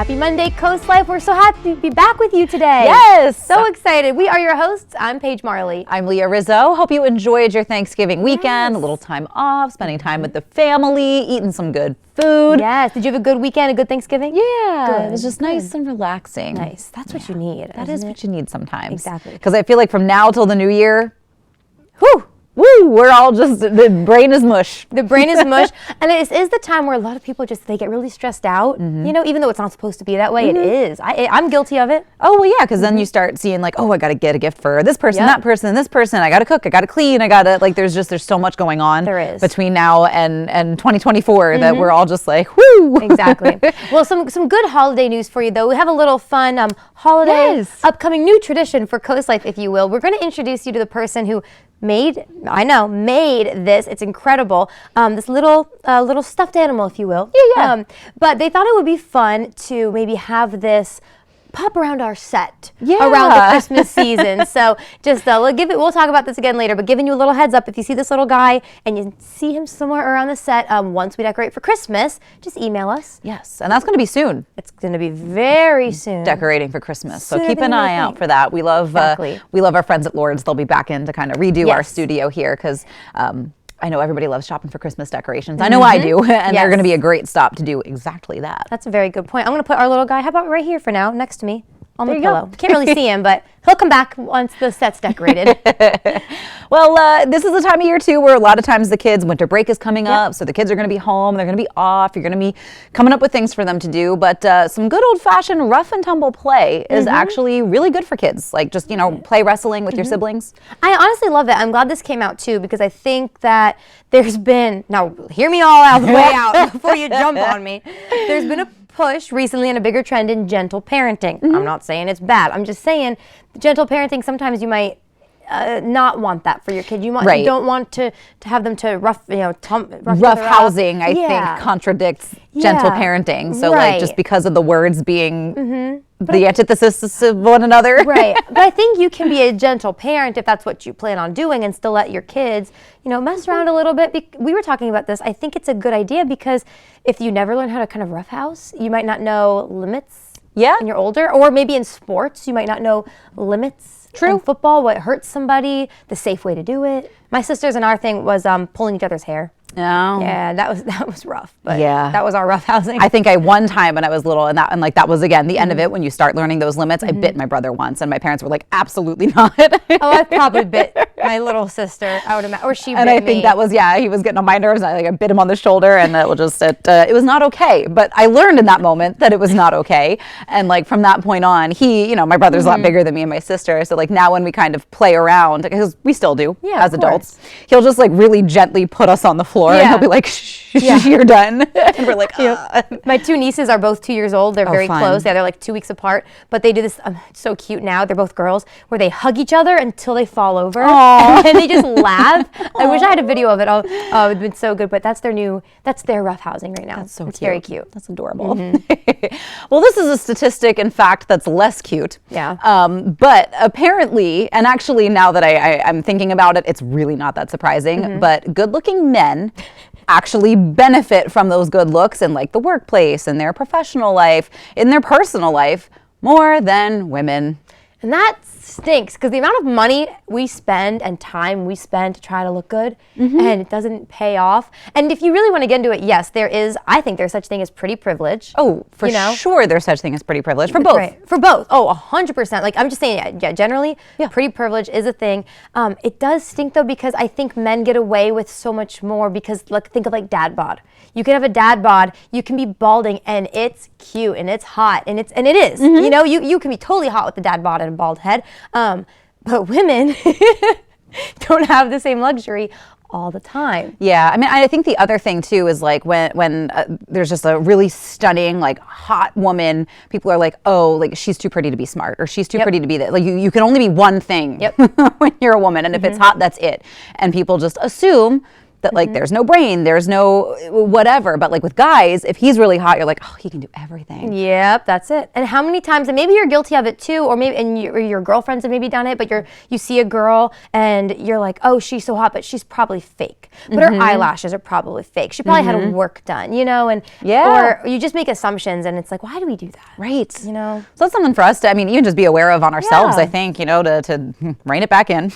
Happy Monday, Coast Life. We're so happy to be back with you today. Yes. So excited. We are your hosts. I'm Paige Marley. I'm Leah Rizzo. Hope you enjoyed your Thanksgiving weekend, a little time off, spending time with the family, eating some good food. Yes. Did you have a good weekend, a good Thanksgiving? Yeah. Good. It was just nice and relaxing. Nice. That's what you need. That is what you need sometimes. Exactly. Because I feel like from now till the new year, Whew. woo, we're all just, the brain is mush. The brain is mush. And it is the time where a lot of people they get really stressed out. You know, even though it's not supposed to be that way, it is. I'm guilty of it. Oh, well, yeah, because then you start seeing like, oh, I got to get a gift for this person, that person, this person. I got to cook, I got to clean, I got to, like, there's so much going on. There is. Between now and 2024 that we're all just like, whoo. Exactly. Well, some good holiday news for you, though. We have a little fun holiday upcoming new tradition for Coast Life, if you will. We're going to introduce you to the person who made this. It's incredible. This little stuffed animal, if you will. Yeah. But they thought it would be fun to maybe have this pop around our set Yeah. around the Christmas season. So just we'll talk about this again later, but giving you a little heads up, if you see this little guy and you see him somewhere around the set, once we decorate for Christmas, just email us. Yes, and that's going to be soon. It's going to be very soon. Decorating for Christmas. So Sooner keep than an you eye out think. for that. We love Exactly. we love our friends at Lord's. They'll be back in to kind of redo our Yes. studio here because I know everybody loves shopping for Christmas decorations. I know I do, and they're going to be a great stop to do exactly that. That's a very good point. I'm going to put our little guy, how about right here for now, next to me on the There you go. pillow. Can't really see him, but he'll come back once the set's decorated. Well, this is the time of year too where a lot of times the kids' winter break is coming up, so the kids are going to be home, they're going to be off, you're going to be coming up with things for them to do. But some good old-fashioned rough and tumble play is actually really good for kids. Like just play wrestling with your siblings. I honestly love it. I'm glad this came out too, because I think that there's been, now hear me all out the way out before you jump on me. There's been a push recently and a bigger trend in gentle parenting. I'm not saying it's bad. I'm just saying gentle parenting, sometimes you might not want that for your kid. You don't want to have them to rough Housing, I think, contradicts gentle parenting. So like just because of the words being the antithesis of one another. Right. But I think you can be a gentle parent if that's what you plan on doing and still let your kids, mess around a little bit. We were talking about this. I think it's a good idea because if you never learn how to kind of roughhouse, you might not know limits when you're older. Or maybe in sports, you might not know limits. True. In football, what hurts somebody, the safe way to do it. My sisters and our thing was pulling each other's hair. Oh. Yeah, that was rough. But yeah, that was our rough housing. I think one time when I was little, and that was again the end of it when you start learning those limits. I bit my brother once, and my parents were like, "Absolutely not." Oh, I probably bit my little sister. I would imagine, or she. And bit I think me. that was he was getting on my nerves. And I bit him on the shoulder, and it was not okay. But I learned in that moment that it was not okay, and like from that point on, my brother's a lot bigger than me and my sister. So like now when we kind of play around, because we still do as adults, he'll just like really gently put us on the floor, and he'll be like, "You're done," and we're like, My two nieces are both 2 years old. They're very fun. close. Yeah, they're like 2 weeks apart. But they do this, it's so cute now. They're both girls, where they hug each other until they fall over. And then they just laugh. I wish I had a video of it. Oh, it would have been so good. But that's their rough housing right now. That's so it's cute. very cute. That's adorable. Well, this is a statistic, in fact, that's less cute. Yeah. But apparently, and actually now that I'm thinking about it, it's really not that surprising, but good-looking men actually benefit from those good looks in like the workplace, in their professional life, in their personal life, more than women. And that stinks because the amount of money we spend and time we spend to try to look good and it doesn't pay off. And if you really want to get into it, yes, I think there's such thing as pretty privilege. Oh, for sure there's such thing as pretty privilege for both. Right. For both. Oh, 100%. Like I'm just saying, generally, pretty privilege is a thing. It does stink though because I think men get away with so much more because think of like dad bod. You can have a dad bod, you can be balding and it's cute and it's hot and it is. You can be totally hot with the dad bod and a bald head. But women don't have the same luxury all the time. Yeah, I mean, I think the other thing too is like when there's just a really stunning, like hot woman, people are like, oh, like she's too pretty to be smart, or she's too pretty to be that. Like you can only be one thing when you're a woman, and if it's hot, that's it. And people just assume that like there's no brain, there's no whatever. But like with guys, if he's really hot, you're like, oh, he can do everything. Yep, that's it. And how many times, and maybe you're guilty of it too, or maybe and your girlfriends have maybe done it, but you see a girl and you're like, oh, she's so hot, but she's probably fake. But her eyelashes are probably fake. She probably had work done, you know, and or you just make assumptions, and it's like, why do we do that? Right. You know. So that's something for us to, I mean, even just be aware of on ourselves, I think, you know, to rein it back in.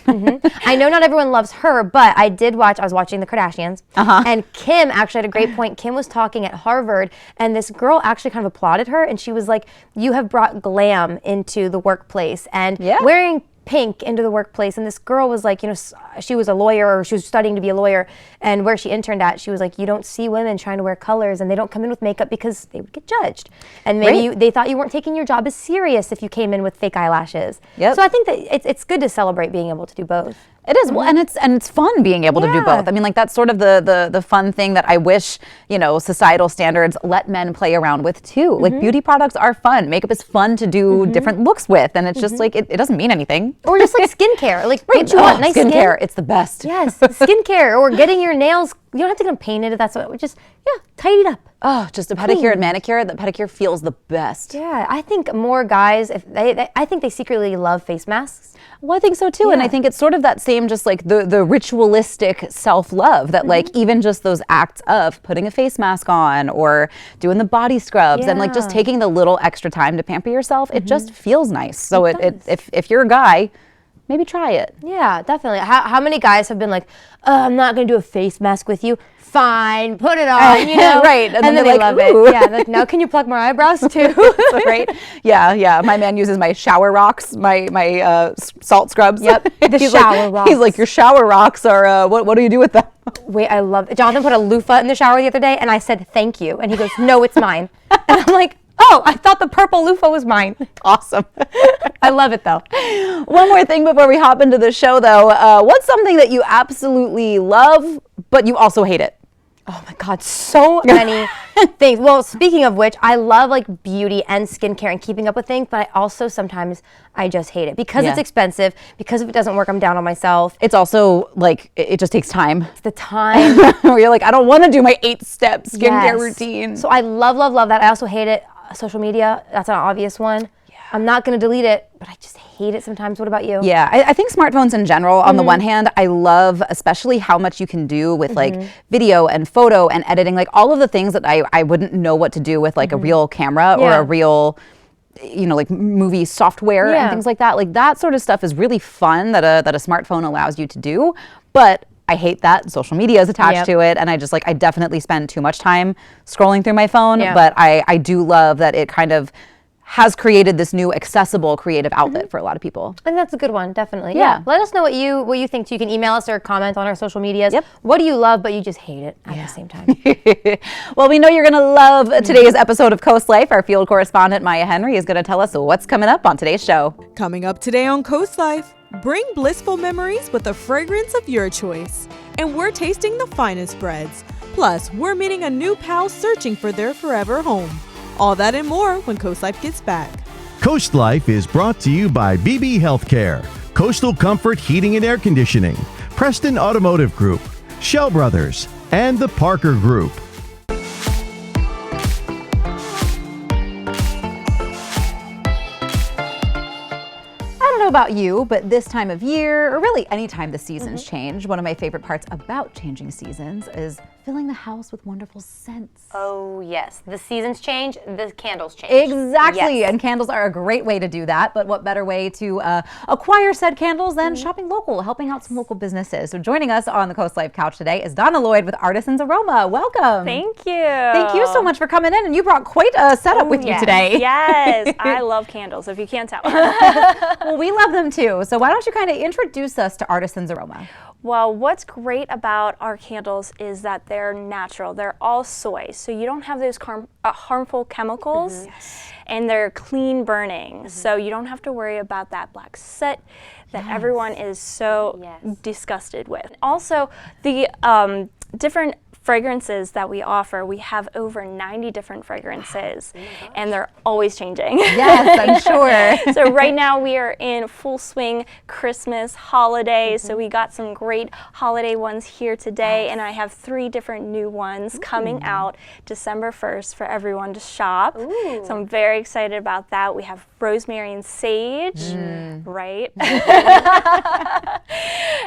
I know not everyone loves her, but I was watching the Kardashians, and Kim actually had a great point. Kim was talking at Harvard, and this girl actually kind of applauded her, and she was like, you have brought glam into the workplace, and wearing pink into the workplace. And this girl was like, you know, she was a lawyer, or she was studying to be a lawyer, and where she interned at, she was like, you don't see women trying to wear colors, and they don't come in with makeup because they would get judged, and maybe they thought you weren't taking your job as serious if you came in with fake eyelashes. So I think that it's good to celebrate being able to do both. It is, well, and it's fun being able to do both. I mean, like that's sort of the fun thing that I wish, you know, societal standards let men play around with too. Like beauty products are fun. Makeup is fun to do different looks with, and it's just like it doesn't mean anything. Or just like skincare. Like don't you want nice skincare? skin? It's the best. Yes, skincare, or getting your nails. You don't have to get them painted if that's what. Just tidy it up. Oh, just a pedicure and manicure. The pedicure feels the best. Yeah, I think more guys, if I think they secretly love face masks. Well, I think so too, and I think it's sort of that same, just like the ritualistic self-love that like even just those acts of putting a face mask on or doing the body scrubs and like just taking the little extra time to pamper yourself, it just feels nice. So if you're a guy, maybe try it. Yeah, definitely. How many guys have been like, I'm not going to do a face mask with you. Fine, put it on, you know? Right. And then they love it. Yeah, like, now can you pluck more eyebrows too? Right. Yeah. My man uses my shower rocks, my salt scrubs. Yep, the shower rocks. He's like, your shower rocks are, what do you do with them? Wait, I love it. Jonathan put a loofah in the shower the other day, and I said, thank you. And he goes, no, it's mine. And I'm like, oh, I thought the purple loofah was mine. Awesome. I love it though. One more thing before we hop into the show though. What's something that you absolutely love, but you also hate it? Oh my God, so many things. Well, speaking of which, I love like beauty and skincare and keeping up with things, but I also sometimes I just hate it because it's expensive, because if it doesn't work, I'm down on myself. It's also like, it just takes time. It's the time. Where you're like, I don't want to do my 8-step skincare routine. So I love that. I also hate it. Social media, that's an obvious one. I'm not going to delete it, but I just hate it sometimes. What about you? Yeah, I think smartphones in general, on the one hand, I love especially how much you can do with like video and photo and editing, like all of the things that I wouldn't know what to do with like a real camera or a real, you know, like movie software and things like that. Like that sort of stuff is really fun that a smartphone allows you to do. But I hate that social media is attached to it, and I definitely spend too much time scrolling through my phone. But I do love that it kind of has created this new accessible creative outlet for a lot of people. And that's a good one, definitely. Yeah. Let us know what you think too. You can email us or comment on our social medias. What do you love but you just hate it at the same time? Well, we know you're going to love today's episode of Coast Life. Our field correspondent Maya Henry is going to tell us what's coming up on today's show. Coming up today on Coast Life, bring blissful memories with a fragrance of your choice. And we're tasting the finest breads. Plus, we're meeting a new pal searching for their forever home. All that and more when Coast Life gets back. Coast Life is brought to you by BB Healthcare, Coastal Comfort Heating and Air Conditioning, Preston Automotive Group, Shell Brothers, and the Parker Group. I don't know about you, but this time of year, or really any time the seasons change, one of my favorite parts about changing seasons is filling the house with wonderful scents. Oh yes, the seasons change, the candles change. Exactly, and candles are a great way to do that, but what better way to acquire said candles than shopping local, helping out some local businesses. So joining us on the Coast Life couch today is Donna Lloyd with Artisans Aroma. Welcome. Thank you. Thank you so much for coming in, and you brought quite a setup with you today. Yes, I love candles, if you can't tell. Well, we love them too, so why don't you kind of introduce us to Artisans Aroma? Well, what's great about our candles is that they're natural. They're all soy, so you don't have those harmful chemicals, and they're clean burning, so you don't have to worry about that black soot that everyone is so disgusted with. Also, the different fragrances that we offer, we have over 90 different fragrances, and they're always changing. Yes, I'm sure. So right now we are in full swing Christmas holiday. So we got some great holiday ones here today, and I have 3 different new ones coming out December 1st for everyone to shop. So I'm very excited about that. We have rosemary and sage, right?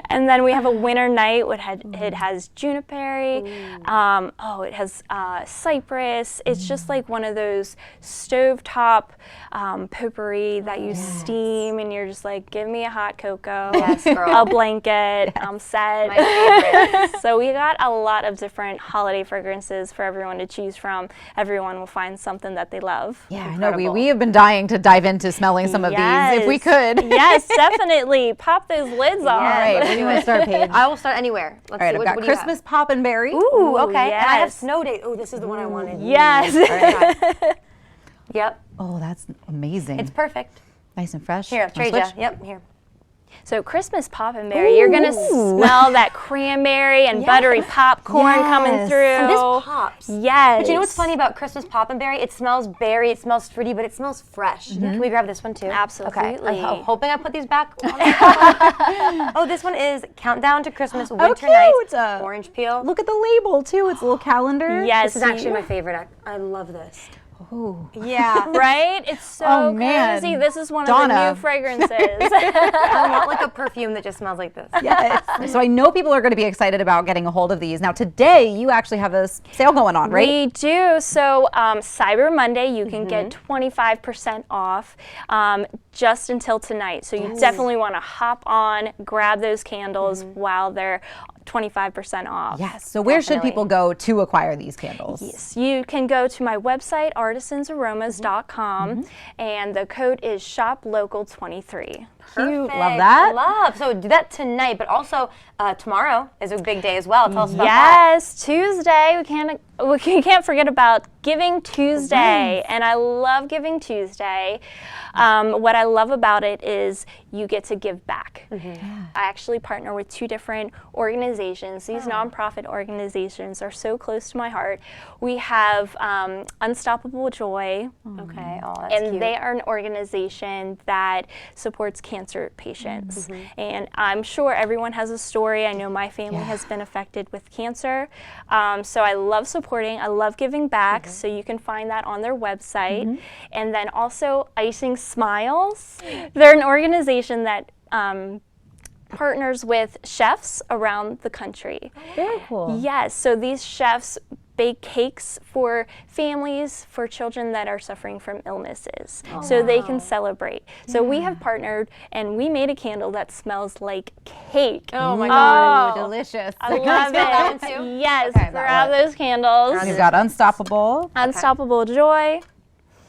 And then we have a winter night. It has juniper. It has cypress. It's just like one of those stovetop potpourri that you steam, and you're just like, give me a hot cocoa, a blanket, I'm set. My favorite. So we got a lot of different holiday fragrances for everyone to choose from. Everyone will find something that they love. Yeah, I know. We have been dying to dive into smelling some of these if we could. Yes, definitely. Pop those lids off. All right, where do you want to start, Paige? I will start anywhere. Let's All right, see. I've got what do you have? Christmas Pop and Berry. Ooh, okay. And I have yes. Snow Day. Oh, this is the one I wanted. Yes. Okay. Yep. Oh, that's amazing. It's perfect. Nice and fresh. Here, Wanna trade switch? ya. Yep, here. So Christmas Pop and Berry, you're gonna smell that cranberry and buttery popcorn coming through. And this pops. Yes. But you know what's funny about Christmas Pop and Berry? It smells berry, it smells fruity, but it smells fresh. Can we grab this one too? Absolutely. Okay. I'm hoping I put these back on. Oh, this one is Countdown to Christmas Winter Nights. Orange peel. Look at the label too. It's a little calendar. Yes. This is actually my favorite. I love this. Ooh. Yeah. Right? It's so Oh, man. crazy. This is one of Donna. the new fragrances. I want like a perfume that just smells like this. Yes. So I know people are going to be excited about getting a hold of these. Now today you actually have a sale going on, right? We do. So Cyber Monday, you can get 25% off just until tonight. So you definitely want to hop on, grab those candles while they're 25% off. Yes. So where should people go to acquire these candles? Yes, you can go to my website, artisansaromas.com, and the code is ShopLocal23. Cute. Love that. Love. So do that tonight, but also tomorrow is a big day as well. Tell us about Yes, Tuesday. We can't forget about Giving Tuesday, and I love Giving Tuesday. What I love about it is you get to give back. I actually partner with 2 different organizations. These nonprofit organizations are so close to my heart. We have Unstoppable Joy. Okay. Oh, that's And cute. they are an organization that supports cancer patients. And I'm sure everyone has a story. I know my family has been affected with cancer. So I love supporting, I love giving back. So you can find that on their website. And then also Icing Smiles. They're an organization that partners with chefs around the country. Very cool. Yes, so these chefs bake cakes for families, for children that are suffering from illnesses, so they can celebrate. So we have partnered, and we made a candle that smells like cake. Oh my God. Delicious. I love that one it. too? Yes, Okay, grab those candles. You've got Unstoppable. Unstoppable Joy.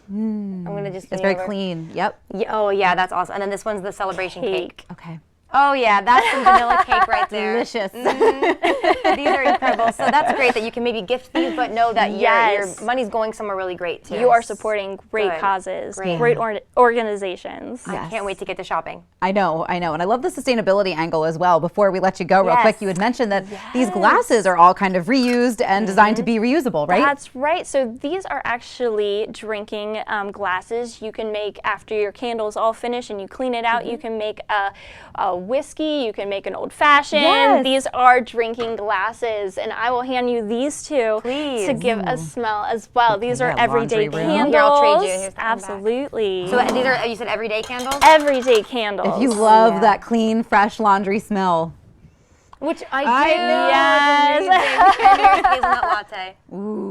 I'm gonna just. It's very clean. Yep. Oh yeah, that's awesome. And then this one's the celebration cake. Okay. Oh yeah, that's some vanilla cake right there. Delicious. These are incredible. So that's great that you can maybe gift these, but know that Yes. your money's going somewhere really great too. You are supporting great Good. causes, Great. great organizations. I can't wait to get to shopping. I know. And I love the sustainability angle as well. Before we let you go real quick, you had mentioned that these glasses are all kind of reused and designed to be reusable, right? That's right. So these are actually drinking glasses. You can make, after your candle's all finished and you clean it out, you can make a whiskey, you can make an old fashioned. Yes. These are drinking glasses, and I will hand you these two Please. to give a smell as well. These are that everyday laundry room. candles. Here, I'll trade you. Here's the one back. Absolutely. So these are, you said everyday candles? everyday candles. If you love that clean, fresh laundry smell. Which I I do. know. Yes. Cranberry hazelnut latte.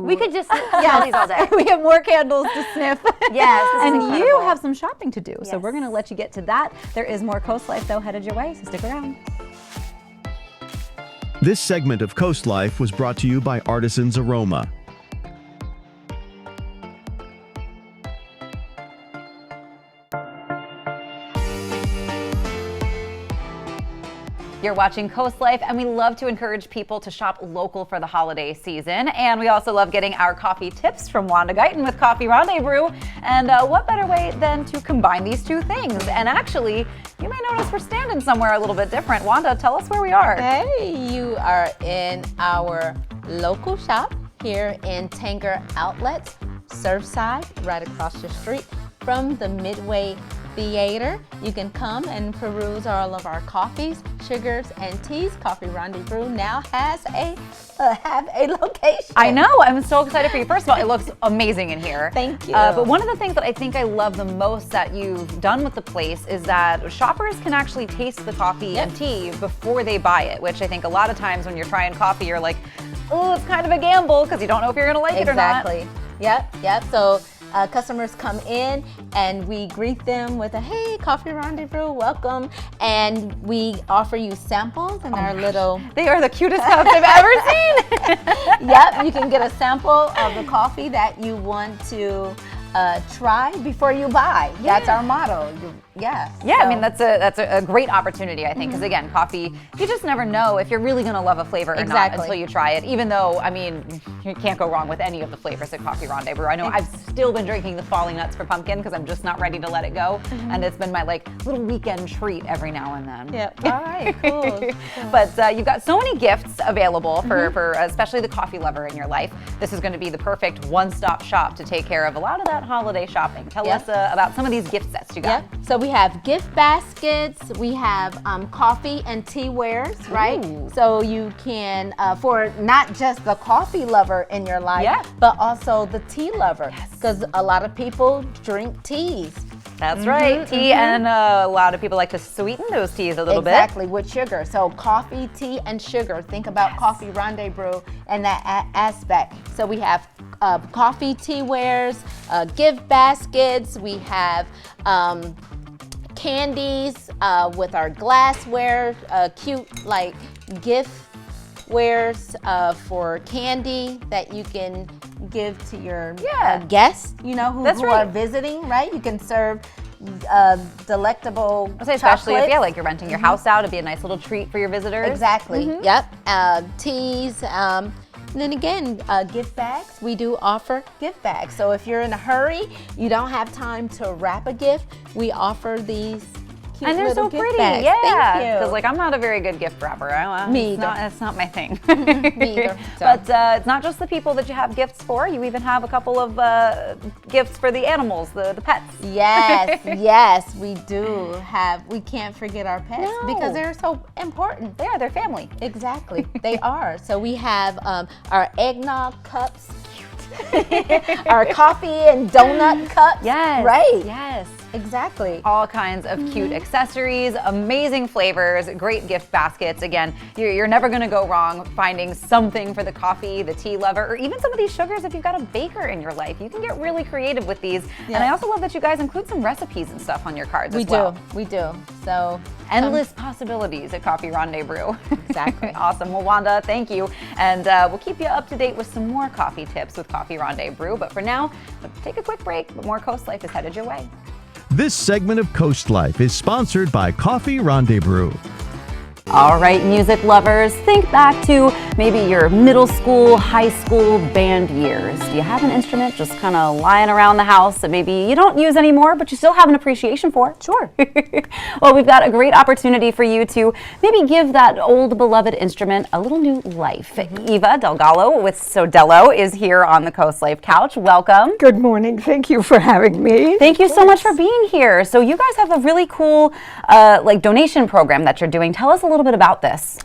We could just smell these all day. We have more candles to sniff. Yes, this is And you incredible. have some shopping to do. So Yes. we're going to let you get to that. There is more Coast Life, though, headed your way. So stick around. This segment of Coast Life was brought to you by Artisan's Aroma. You're watching Coast Life, and we love to encourage people to shop local for the holiday season. And we also love getting our coffee tips from Wanda Guyton with Coffee Rendezvous. And what better way than to combine these two things? And actually, you may notice we're standing somewhere a little bit different. Wanda, tell us where we are. Hey, you are in our local shop here in Tanger Outlets, Surfside, right across the street from the Midway Theater. You can come and peruse all of our coffees, sugars, and teas. Coffee Rendezvous now has have a location. I know. I'm so excited for you. First of all, it looks amazing in here. Thank you. But one of the things that I think I love the most that you've done with the place is that shoppers can actually taste the coffee and tea before they buy it, which I think a lot of times when you're trying coffee, you're like, oh, it's kind of a gamble because you don't know if you're going to like it or not. Exactly. Yep. So customers come in and we greet them with a, hey, Coffee Rendezvous, welcome. And we offer you samples in our little... They are the cutest cups I've ever seen. Yep, you can get a sample of the coffee that you want to try before you buy. That's our motto. Yeah, So. I mean, that's a great opportunity, I think, because again, coffee, you just never know if you're really going to love a flavor or not until you try it, even though, I mean, you can't go wrong with any of the flavors at Coffee Rendezvous. I know I've still been drinking the Falling Nuts for Pumpkin because I'm just not ready to let it go, and it's been my like little weekend treat every now and then. Yep. All right, cool. But you've got so many gifts available for especially the coffee lover in your life. This is going to be the perfect one-stop shop to take care of a lot of that holiday shopping. Tell us about some of these gift sets you got. So we have gift baskets, we have coffee and tea wares, right? Ooh. So you can, for not just the coffee lover in your life, but also the tea lover. Because a lot of people drink teas. That's right, tea, and a lot of people like to sweeten those teas a little bit. Exactly, with sugar. So coffee, tea, and sugar. Think about Coffee Rendezvous and that aspect. So we have coffee tea wares, gift baskets, we have candies with our glassware, cute like gift wares for candy that you can give to your guests, you know, who are visiting, right? You can serve delectable especially chocolates. if like you're renting your house out, it'd be a nice little treat for your visitors. Exactly. Yep. Teas. And then again, gift bags. We do offer gift bags. So if you're in a hurry, you don't have time to wrap a gift, we offer these cute and they're little so gift pretty, bags. yeah. Thank you. Because like I'm not a very good gift wrapper. Me either. It's not my thing. Me either. But it's not just the people that you have gifts for. You even have a couple of gifts for the animals, the pets. Yes, we do have. We can't forget our pets because they're so important. They are. They're family. Exactly, they are. So we have our eggnog cups, our coffee and donut cups. Yes. Right. Yes. Exactly. All kinds of cute accessories, amazing flavors, great gift baskets. Again, you're never going to go wrong finding something for the coffee, the tea lover, or even some of these sugars if you've got a baker in your life. You can get really creative with these. And I also love that you guys include some recipes and stuff on your cards as well. We do. So endless possibilities at Coffee Rendezvous. Exactly. Awesome. Well, Wanda, thank you. And we'll keep you up to date with some more coffee tips with Coffee Rendezvous. But for now, take a quick break, but more Coast Life is headed your way. This segment of Coast Life is sponsored by Coffee Rendezvous. All right, music lovers, think back to maybe your middle school, high school band years. Do you have an instrument just kind of lying around the house that maybe you don't use anymore, but you still have an appreciation for? Sure. Well, we've got a great opportunity for you to maybe give that old beloved instrument a little new life. Eva Delgado with Sodello is here on the Coast Life couch. Welcome. Good morning. Thank you for having me. Thank you so much for being here. So you guys have a really cool donation program that you're doing. Tell us a little bit about this.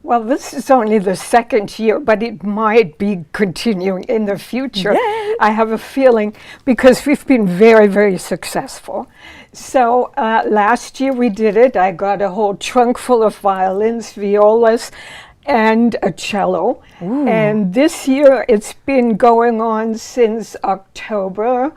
Well, this is only the second year, but it might be continuing in the future. Yay. I have a feeling because we've been very, very successful. So last year we did it. I got a whole trunk full of violins, violas, and a cello. Ooh. And this year it's been going on since October.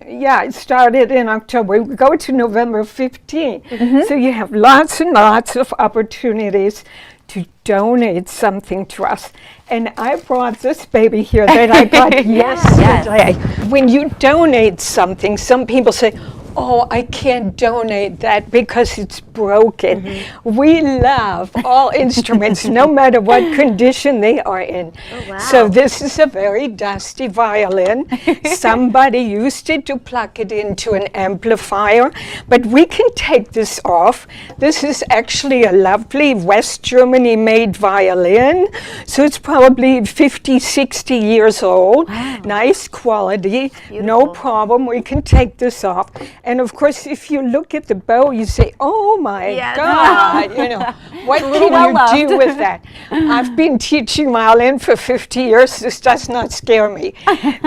It started in October. We go to November 15. So you have lots and lots of opportunities to donate something to us. And I brought this baby here that I got yesterday. When you donate something, some people say, oh, I can't donate that because it's broken. We love all instruments, no matter what condition they are in. So this is a very dusty violin. Somebody used it to plug it into an amplifier, but we can take this off. This is actually a lovely West Germany made violin. So it's probably 50, 60 years old. Nice quality, no problem. We can take this off. And of course, if you look at the bow, you say, oh my God, you know, what can you do with that? I've been teaching violin for 50 years. This does not scare me.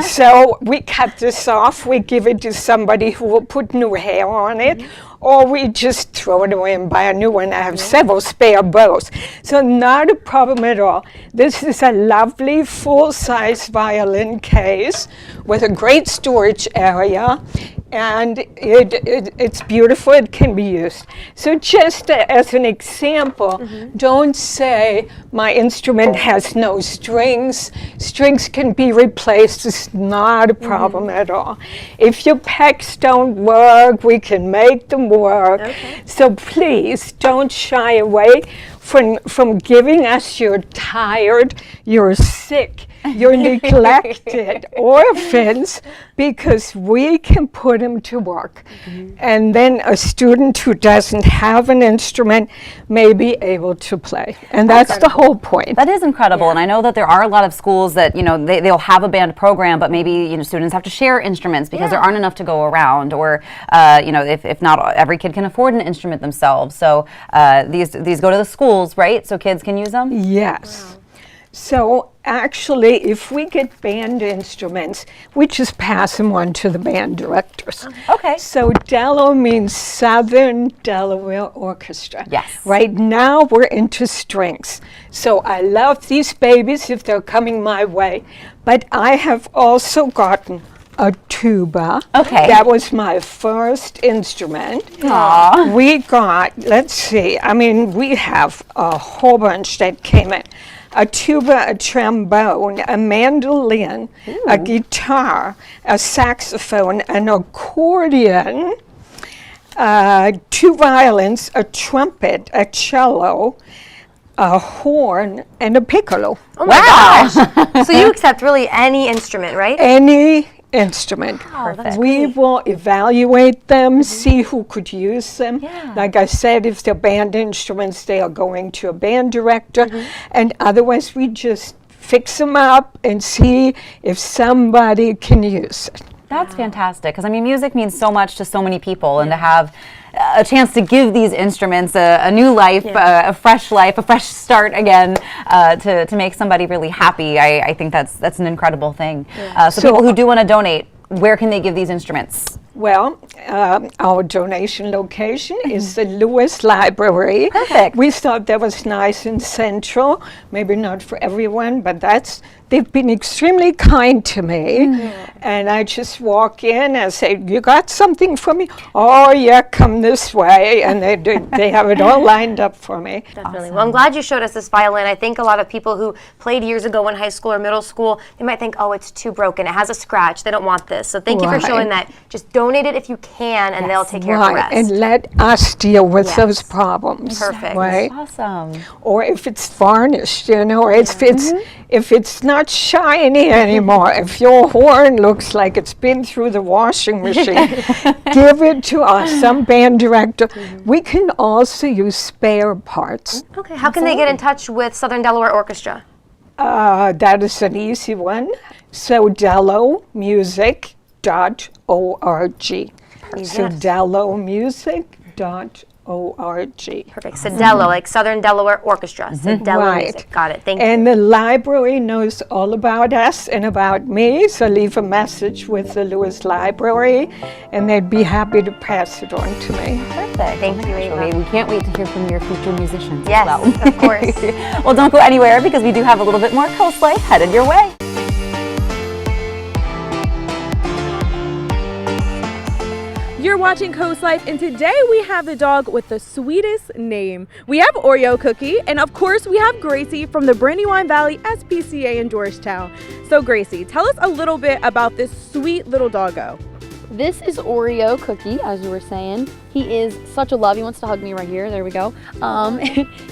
So we cut this off. We give it to somebody who will put new hair on it. Or we just throw it away and buy a new one. I have several spare bows. So not a problem at all. This is a lovely full-size violin case with a great storage area. And it's beautiful, it can be used. So just as an example, don't say my instrument has no strings. Strings can be replaced, it's not a problem at all. If your pecs don't work, we can make them work. So please don't shy away from giving us your tired, you're sick, you're neglected orphans, because we can put them to work. And then a student who doesn't have an instrument may be able to play. And that's the whole point. That is incredible. And I know that there are a lot of schools that, you know, they'll have a band program, but maybe, you know, students have to share instruments because there aren't enough to go around, or, you know, if not every kid can afford an instrument themselves. So these go to the schools, right? So kids can use them? Yes. So actually, if we get band instruments, we just pass them on to the band directors. Okay. So DELO means Southern Delaware Orchestra. Yes. Right now, we're into strings. So I love these babies if they're coming my way. But I have also gotten a tuba. Okay. That was my first instrument. Aww. We got, let's see, I mean, we have a whole bunch that came in. A tuba, a trombone, a mandolin, a guitar, a saxophone, an accordion, 2 violins, a trumpet, a cello, a horn, and a piccolo. Oh my gosh. So you accept really any instrument, right? Any instrument. Perfect. We will evaluate them, see who could use them. Like I said, if they're band instruments, they are going to a band director. And otherwise, we just fix them up and see if somebody can use it. That's fantastic, because I mean, music means so much to so many people, and to have a chance to give these instruments a new life, a fresh life, a fresh start again, to make somebody really happy, I think that's an incredible thing. So people who do want to donate, where can they give these instruments? Well, our donation location is the Lewis Library. Perfect. We thought that was nice and central. Maybe not for everyone, but they've been extremely kind to me. And I just walk in and say, you got something for me? Oh yeah, come this way. And they have it all lined up for me. Definitely. Well, I'm glad you showed us this violin. I think a lot of people who played years ago in high school or middle school, they might think, oh, it's too broken. It has a scratch. They don't want this. So thank you for showing that. Just donate it if you can, and they'll take care of the rest. And let us deal with those problems. Perfect. Right? Awesome. Or if it's varnished, you know, or if it's not shiny anymore, if your horn looks like it's been through the washing machine, give it to us, some band director. We can also use spare parts. Okay. How can they get in touch with Southern Delaware Orchestra? That is an easy one. So DeloMusic.org. So DeloMusic.org. Perfect. Cedelo, like Southern Delaware Orchestra. Cedelo Music. Got it. Thank you. And the library knows all about us and about me, so leave a message with the Lewis Library, and they'd be happy to pass it on to me. Perfect. Thank you, Ava. We can't wait to hear from your future musicians Yes, as well. of course. Well, don't go anywhere, because we do have a little bit more Coast Life headed your way. You're watching Coast Life, and today we have the dog with the sweetest name. We have Oreo Cookie, and of course we have Gracie from the Brandywine Valley SPCA in Georgetown. So Gracie, tell us a little bit about this sweet little doggo. This is Oreo Cookie, as you were saying. He is such a love. He wants to hug me right here. There we go.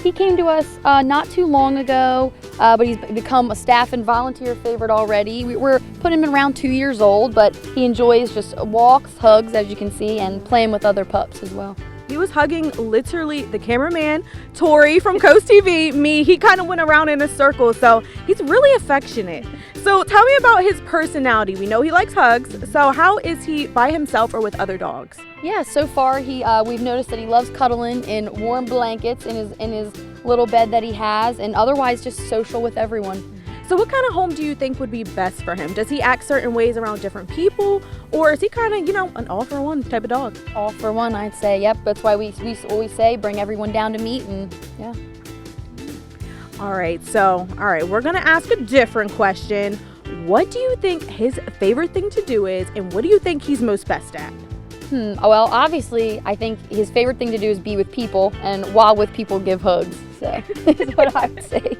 He came to us not too long ago, but he's become a staff and volunteer favorite already. We're putting him in around 2 years old, but he enjoys just walks, hugs, as you can see, and playing with other pups as well. He was hugging literally the cameraman, Tori from Coast TV, me. He kind of went around in a circle, so he's really affectionate. So tell me about his personality. We know he likes hugs, so how is he by himself or with other dogs? Yeah, so far we've noticed that he loves cuddling in warm blankets in his little bed that he has, and otherwise just social with everyone. So what kind of home do you think would be best for him? Does he act certain ways around different people, or is he kind of, an all-for-one type of dog? All for one, I'd say. Yep, that's why we always say bring everyone down to meet, and yeah. All right, we're gonna ask a different question. What do you think his favorite thing to do is, and what do you think he's most best at? Well, obviously, I think his favorite thing to do is be with people, and while with people, give hugs. So that's what I would say.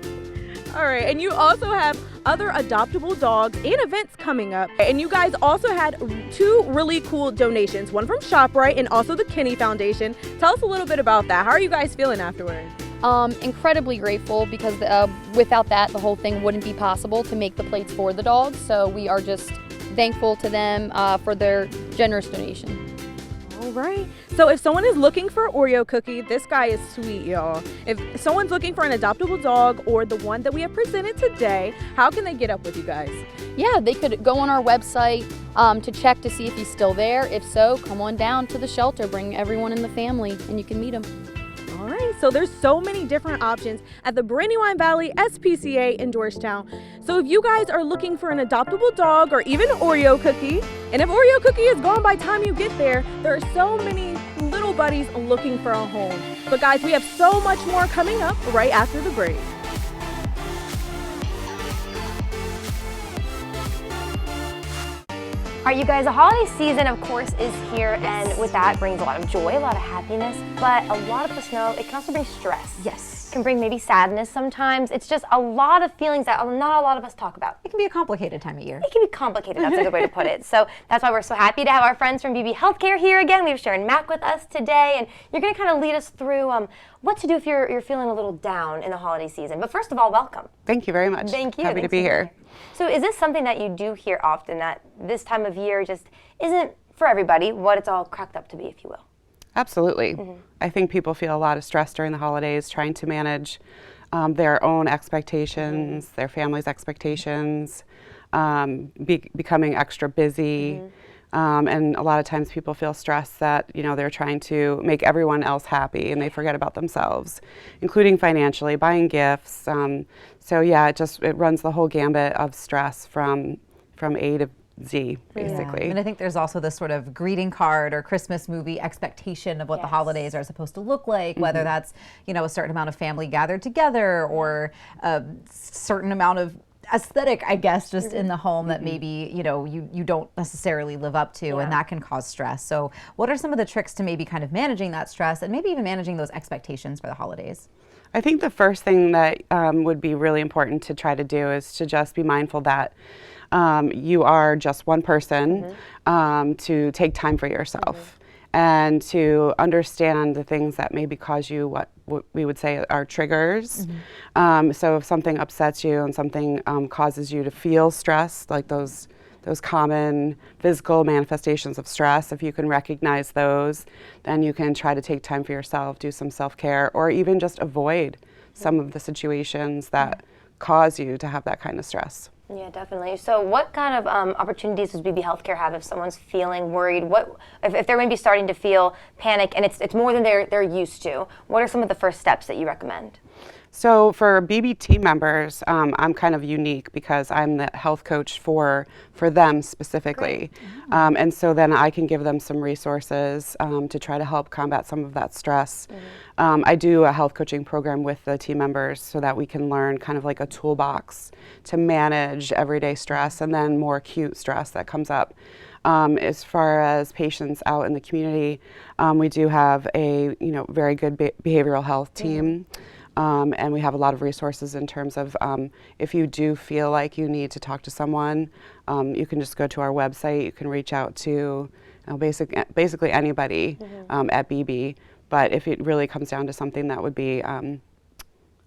All right, and you also have other adoptable dogs and events coming up. And you guys also had 2 really cool donations, one from ShopRite and also the Kinney Foundation. Tell us a little bit about that. How are you guys feeling afterwards? Incredibly grateful, because without that, the whole thing wouldn't be possible to make the plates for the dogs. So we are just thankful to them for their generous donation. All right. So if someone is looking for Oreo Cookie, this guy is sweet, y'all. If someone's looking for an adoptable dog or the one that we have presented today, how can they get up with you guys? Yeah, they could go on our website to check to see if he's still there. If so, come on down to the shelter, bring everyone in the family, and you can meet him. All right, so there's so many different options at the Brandywine Valley SPCA in Georgetown. So if you guys are looking for an adoptable dog or even Oreo Cookie, and if Oreo Cookie is gone by the time you get there, there are so many little buddies looking for a home. But guys, we have so much more coming up right after the break. All right, you guys, the holiday season, of course, is here, and with that brings a lot of joy, a lot of happiness, but a lot of us know it can also bring stress. Yes. It can bring maybe sadness sometimes. It's just a lot of feelings that not a lot of us talk about. It can be a complicated time of year. It can be complicated, that's a good way to put it. So that's why we're so happy to have our friends from BB Healthcare here again. We have Sharon Mack with us today, and you're gonna kind of lead us through what to do if you're feeling a little down in the holiday season. But first of all, welcome. Thank you very much. Thank you. Happy to be here. So is this something that you do hear often, that this time of year just isn't for everybody what it's all cracked up to be, if you will? Absolutely. I think people feel a lot of stress during the holidays trying to manage their own expectations, their family's expectations, becoming extra busy. And a lot of times people feel stressed that, they're trying to make everyone else happy and they forget about themselves, including financially, buying gifts. So yeah, it runs the whole gambit of stress from A to Z, basically. Yeah. And I think there's also this sort of greeting card or Christmas movie expectation of what the holidays are supposed to look like, whether that's, a certain amount of family gathered together or a certain amount of aesthetic, I guess, just in the home that maybe, you don't necessarily live up to, and that can cause stress. So what are some of the tricks to maybe kind of managing that stress and maybe even managing those expectations for the holidays? I think the first thing that would be really important to try to do is to just be mindful that you are just one person, to take time for yourself and to understand the things that maybe cause you what we would say are triggers. So if something upsets you and something causes you to feel stressed, like those common physical manifestations of stress, if you can recognize those, then you can try to take time for yourself, do some self-care, or even just avoid some of the situations that cause you to have that kind of stress. Yeah, definitely. So what kind of opportunities does BB Healthcare have if someone's feeling worried? What if they're maybe starting to feel panic and it's more than they're used to? What are some of the first steps that you recommend? So for BB team members, I'm kind of unique because I'm the health coach for them specifically. And so then I can give them some resources to try to help combat some of that stress. I do a health coaching program with the team members so that we can learn kind of like a toolbox to manage everyday stress and then more acute stress that comes up. As far as patients out in the community, we do have a very good behavioral health team. And we have a lot of resources in terms of if you do feel like you need to talk to someone, you can just go to our website. You can reach out to basically anybody at BB. But if it really comes down to something that would be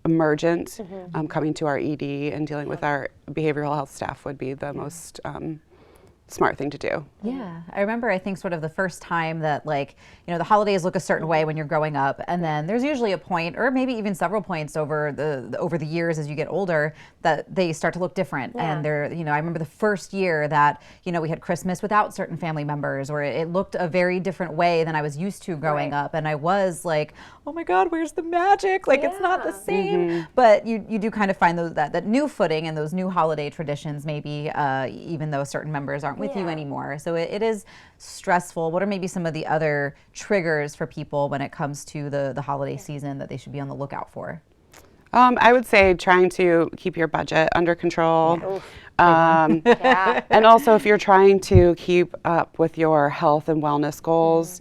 emergent, coming to our ED and dealing with our behavioral health staff would be the most smart thing to do. Yeah, I remember, I think sort of the first time that, like, you know, the holidays look a certain way when you're growing up, and then there's usually a point, or maybe even several points over the years as you get older, that they start to look different. And they're, you know, I remember the first year that, you know, we had Christmas without certain family members, or it looked a very different way than I was used to growing up, and I was like, oh my God, where's the magic? Like, it's not the same. But you do kind of find that new footing and those new holiday traditions, maybe even though certain members aren't with you anymore. So it is stressful. What are maybe some of the other triggers for people when it comes to the holiday season that they should be on the lookout for? I would say trying to keep your budget under control. And also, if you're trying to keep up with your health and wellness goals,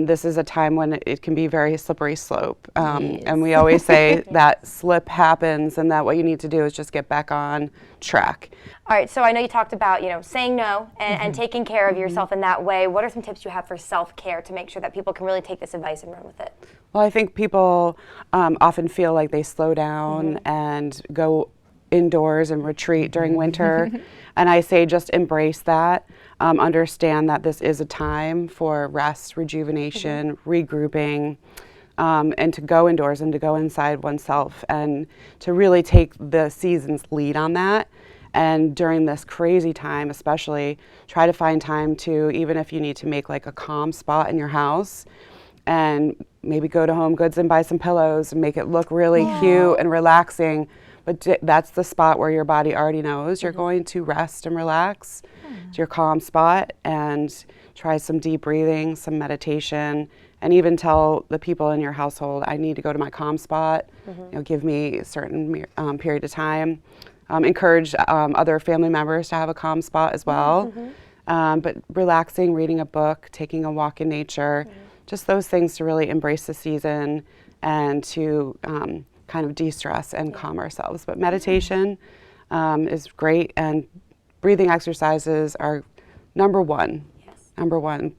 this is a time when it can be very slippery slope. And we always say that slip happens, and that what you need to do is just get back on track. All right, so I know you talked about, you know, saying no and taking care of yourself in that way. What are some tips you have for self-care to make sure that people can really take this advice and run with it? Well, I think people often feel like they slow down and go indoors and retreat during winter. And I say just embrace that. Understand that this is a time for rest, rejuvenation, regrouping, and to go indoors and to go inside oneself and to really take the season's lead on that. And during this crazy time especially, try to find time to, even if you need to make like a calm spot in your house, and maybe go to Home Goods and buy some pillows and make it look really cute and relaxing. But that's the spot where your body already knows you're going to rest and relax. It's your calm spot, and try some deep breathing, some meditation, and even tell the people in your household, I need to go to my calm spot. You know, give me a certain period of time. Encourage other family members to have a calm spot as well. But relaxing, reading a book, taking a walk in nature, just those things to really embrace the season and to kind of de-stress and calm ourselves. But meditation is great, and breathing exercises are number one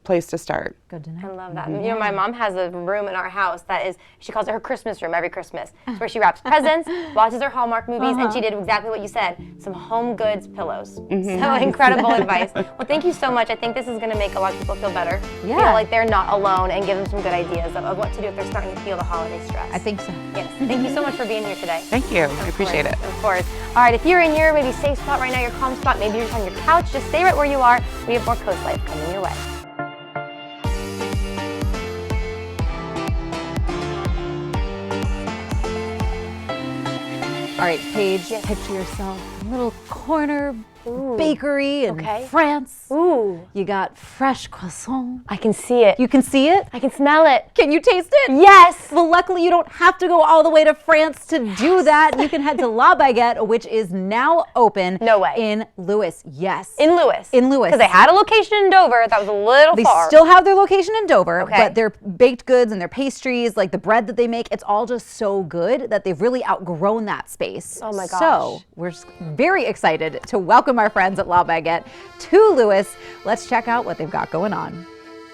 place to start. Good to know. I love that. You know, my mom has a room in our house that is, she calls it her Christmas room every Christmas. It's where she wraps presents, watches her Hallmark movies, and she did exactly what you said, some Home Goods pillows. So incredible advice. Well, thank you so much. I think this is going to make a lot of people feel better. Feel like they're not alone, and give them some good ideas of what to do if they're starting to feel the holiday stress. I think so. Yes. Thank you so much for being here today. Thank you. I appreciate it. Of course. All right, if you're in your maybe safe spot right now, your calm spot, maybe you're just on your couch, just stay right where you are. We have more Coast Life coming your way. All right, Paige, picture yourself in a little corner bakery in France. Ooh. You got fresh croissant. I can see it. You can see it? I can smell it. Can you taste it? Yes. Well, luckily you don't have to go all the way to France to do that. You can head to La Baguette, which is now open. No way. In Lewis. Yes. In Lewis. In Lewis. Because they had a location in Dover that was a little far. They still have their location in Dover, but their baked goods and their pastries, like the bread that they make, it's all just so good that they've really outgrown that space. Oh my gosh. So we're just very excited to welcome our friends at La Baguette to Lewis. Let's check out what they've got going on.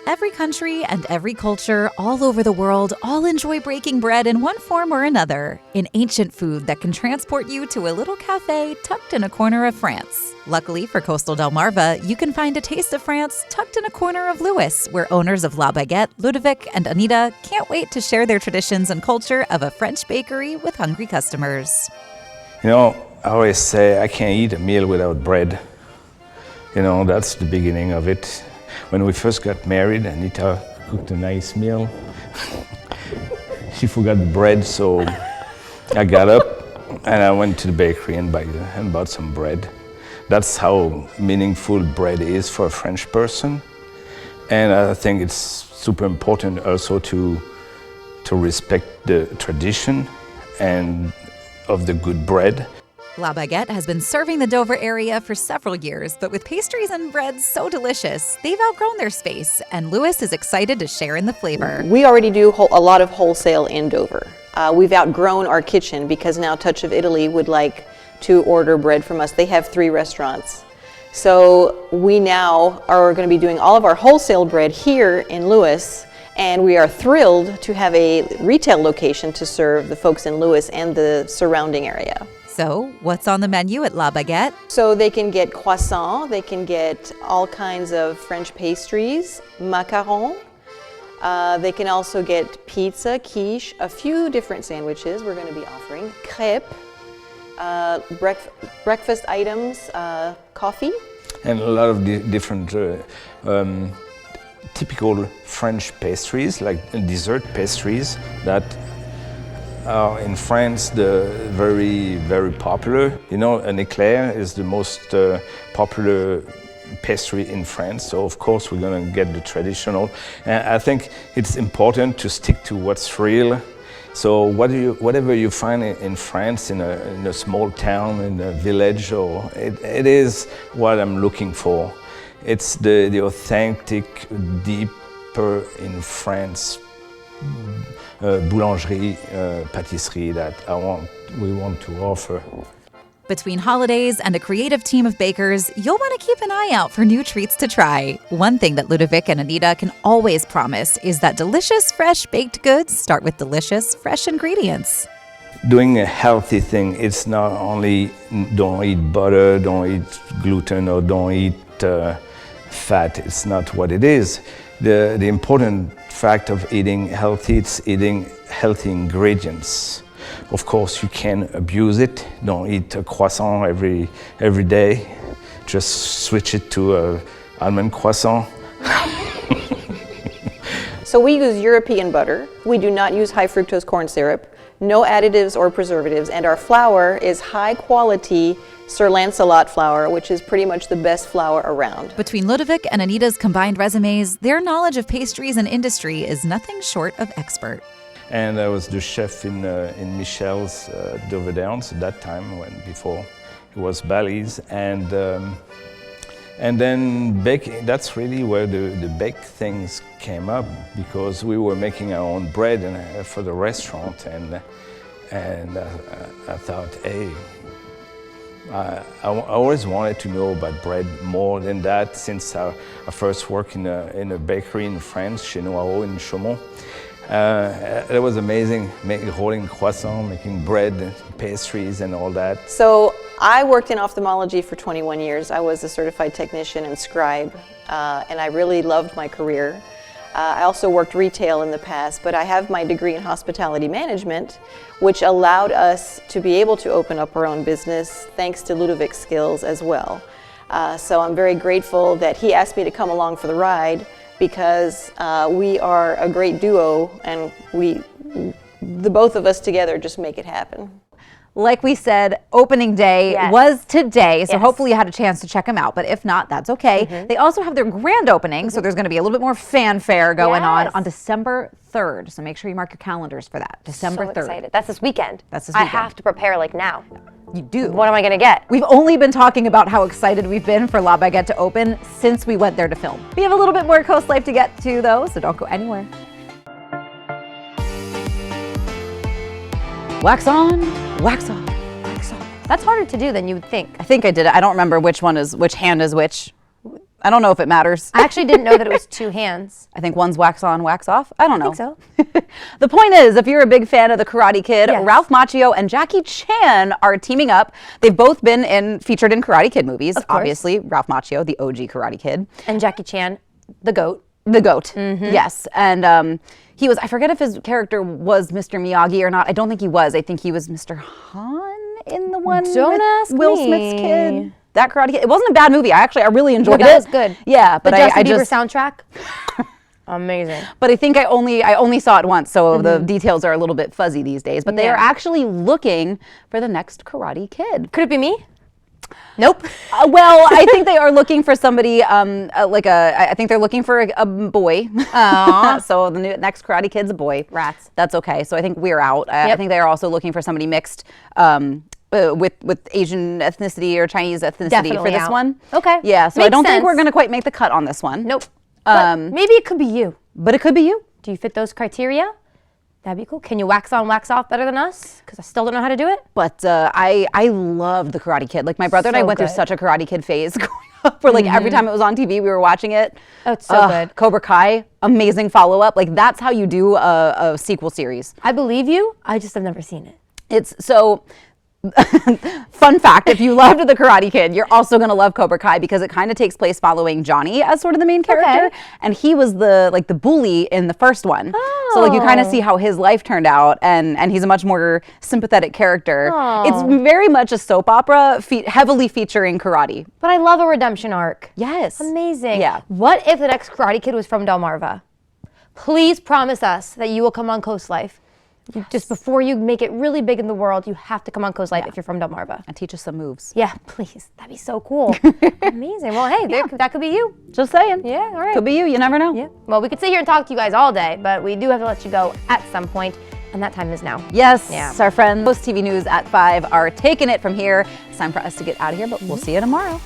Every country and every culture all over the world all enjoy breaking bread in one form or another, an ancient food that can transport you to a little cafe tucked in a corner of France. Luckily for Coastal Delmarva, you can find a taste of France tucked in a corner of Lewis, where owners of La Baguette, Ludovic and Anita, can't wait to share their traditions and culture of a French bakery with hungry customers. You know, I always say I can't eat a meal without bread. You know, that's the beginning of it. When we first got married, Anita cooked a nice meal. She forgot the bread, so I got up and I went to the bakery and bought some bread. That's how meaningful bread is for a French person. And I think it's super important also to respect the tradition and of the good bread. La Baguette has been serving the Dover area for several years, but with pastries and breads so delicious, they've outgrown their space, and Lewis is excited to share in the flavor. We already do a lot of wholesale in Dover. We've outgrown our kitchen because now Touch of Italy would like to order bread from us. They have 3 restaurants. So we now are going to be doing all of our wholesale bread here in Lewis, and we are thrilled to have a retail location to serve the folks in Lewis and the surrounding area. So, what's on the menu at La Baguette? So they can get croissant, they can get all kinds of French pastries, macarons. They can also get pizza, quiche, a few different sandwiches we're going to be offering, crêpes, breakfast items, coffee. And a lot of different typical French pastries, like dessert pastries that are in France very, very popular. You know, an éclair is the most popular pastry in France, so of course we're going to get the traditional. And I think it's important to stick to what's real. So whatever you find in France, in a small town, in a village, or it is what I'm looking for. It's the authentic, deeper in France boulangerie, pâtisserie that we want to offer. Between holidays and a creative team of bakers, you'll want to keep an eye out for new treats to try. One thing that Ludovic and Anita can always promise is that delicious, fresh baked goods start with delicious, fresh ingredients. Doing a healthy thing, it's not only don't eat butter, don't eat gluten, or don't eat fat. It's not what it is. The important fact of eating healthy, it's eating healthy ingredients. Of course, you can abuse it. Don't eat a croissant every day. Just switch it to a almond croissant. So we use European butter. We do not use high fructose corn syrup, no additives or preservatives, and our flour is high quality Sir Lancelot flour, which is pretty much the best flour around. Between Ludovic and Anita's combined resumes, their knowledge of pastries and industry is nothing short of expert. And I was the chef in Michel's Dover Downs at that time, before it was Bally's, and then baking. That's really where the bake things came up, because we were making our own bread for the restaurant, and I thought, hey, I always wanted to know about bread more than that, since I first worked in a bakery in France, chez Noiro in Chaumont. It was amazing, rolling croissants, making bread, pastries, and all that. So I worked in ophthalmology for 21 years. I was a certified technician and scribe, and I really loved my career. I also worked retail in the past, but I have my degree in hospitality management, which allowed us to be able to open up our own business thanks to Ludovic's skills as well. So I'm very grateful that he asked me to come along for the ride, because we are a great duo, and the both of us together just make it happen. Like we said, opening day was today, so hopefully you had a chance to check them out. But if not, that's okay. They also have their grand opening, so there's going to be a little bit more fanfare going on December 3rd. So make sure you mark your calendars for that. December 3rd. Excited. That's this weekend. That's this weekend. I have to prepare like now. You do. What am I going to get? We've only been talking about how excited we've been for La Baguette to open since we went there to film. We have a little bit more Coast Life to get to, though, so don't go anywhere. Wax on, wax off. That's harder to do than you would think. I think I did it. I don't remember which hand is which. I don't know if it matters. I actually didn't know that it was two hands. I think one's wax on, wax off. I don't know. I think so. The point is, if you're a big fan of The Karate Kid, Ralph Macchio and Jackie Chan are teaming up. They've both been featured in Karate Kid movies. Obviously, Ralph Macchio, the OG Karate Kid. And Jackie Chan, the GOAT. The GOAT, yes. And he was, I forget if his character was Mr. Miyagi or not. I don't think he was. I think he was Mr. Han in the one with Will Smith's kid. That Karate Kid. It wasn't a bad movie. I really enjoyed it. That was good. Yeah, but the Justin Bieber soundtrack. Amazing. But I think I only saw it once, so the details are a little bit fuzzy these days. But they are actually looking for the next Karate Kid. Could it be me? Nope. Well, I think they are looking for somebody I think they're looking for a boy. So the next Karate Kid's a boy. Rats. That's okay. So I think we're out. I think they are also looking for somebody mixed with Asian ethnicity or Chinese ethnicity for this one. Okay. Yeah. So I don't think we're going to quite make the cut on this one. Nope. But maybe it could be you. But it could be you. Do you fit those criteria? That'd be cool. Can you wax on, wax off better than us? Because I still don't know how to do it. But I loved The Karate Kid. Like my brother and I went through such a Karate Kid phase growing for like every time it was on TV, we were watching it. Oh, it's so good. Cobra Kai, amazing follow-up. Like that's how you do a sequel series. I believe you. I just have never seen it. It's so. Fun fact, if you loved The Karate Kid, you're also going to love Cobra Kai because it kind of takes place following Johnny as sort of the main character. And he was the bully in the first one. So like you kind of see how his life turned out, and he's a much more sympathetic character. It's very much a soap opera, heavily featuring karate. But I love a redemption arc. Yes. Amazing. Yeah. What if the next Karate Kid was from Delmarva? Please promise us that you will come on Coast Life. Just before you make it really big in the world, you have to come on Coast Life if you're from Delmarva. And teach us some moves. Yeah, please. That'd be so cool. Amazing. Well, hey, that could be you. Just saying. Yeah, all right. Could be you. You never know. Yeah. Well, we could sit here and talk to you guys all day, but we do have to let you go at some point, and that time is now. Yes. Yeah. Our friends, Post TV News at 5 are taking it from here. It's time for us to get out of here, but we'll see you tomorrow.